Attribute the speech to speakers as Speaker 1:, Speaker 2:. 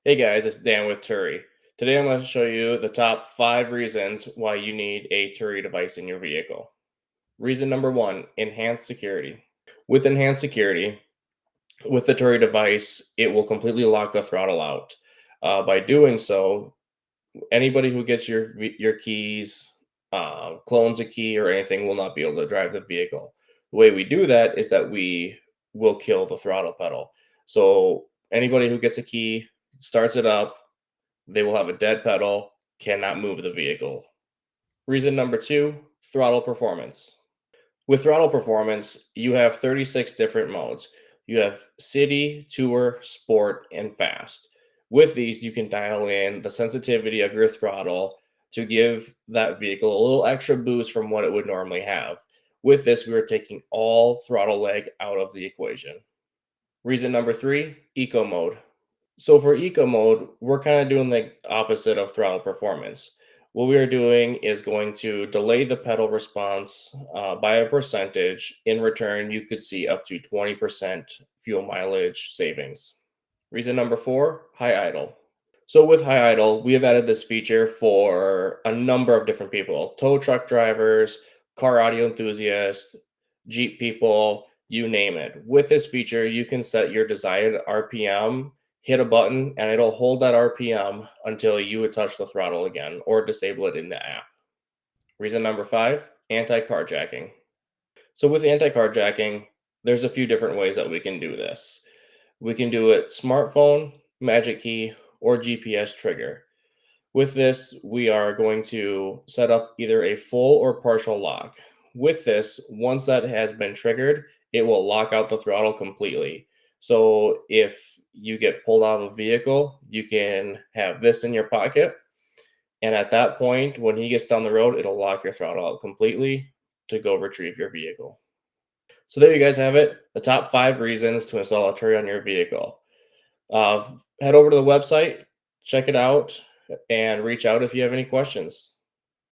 Speaker 1: Hey guys, it's Dan with Tury. Today I'm going to show you the top 5 reasons why you need a Tury device in your vehicle. Reason number 1, enhanced security. With enhanced security, with the Tury device, it will completely lock the throttle out. By doing so, anybody who gets your keys, clones a key or anything will not be able to drive the vehicle. The way we do that is that we will kill the throttle pedal. So anybody who gets a key, starts it up, they will have a dead pedal, cannot move the vehicle. Reason number 2, throttle performance. With throttle performance, you have 36 different modes. You have city, tour, sport, and fast. With these, you can dial in the sensitivity of your throttle to give that vehicle a little extra boost from what it would normally have. With this, we are taking all throttle leg out of the equation. Reason number 3, eco mode. So for eco mode, we're kind of doing the opposite of throttle performance. What we are doing is going to delay the pedal response by a percentage. In return, you could see up to 20% fuel mileage savings. Reason number 4, high idle. So with high idle, we have added this feature for a number of different people: tow truck drivers, car audio enthusiasts, Jeep people, you name it. With this feature, you can set your desired RPM, hit a button, and it'll hold that RPM until you would touch the throttle again or disable it in the app. Reason number 5, anti-carjacking. So with anti-carjacking, there's a few different ways that we can do this. We can do it smartphone, magic key, or GPS trigger. With this, we are going to set up either a full or partial lock. With this, once that has been triggered, it will lock out the throttle completely. So if you get pulled out of a vehicle, you can have this in your pocket. And at that point, when he gets down the road, it'll lock your throttle out completely to go retrieve your vehicle. So there you guys have it, the top 5 reasons to install a Tury on your vehicle. Head over to the website, check it out, and reach out if you have any questions.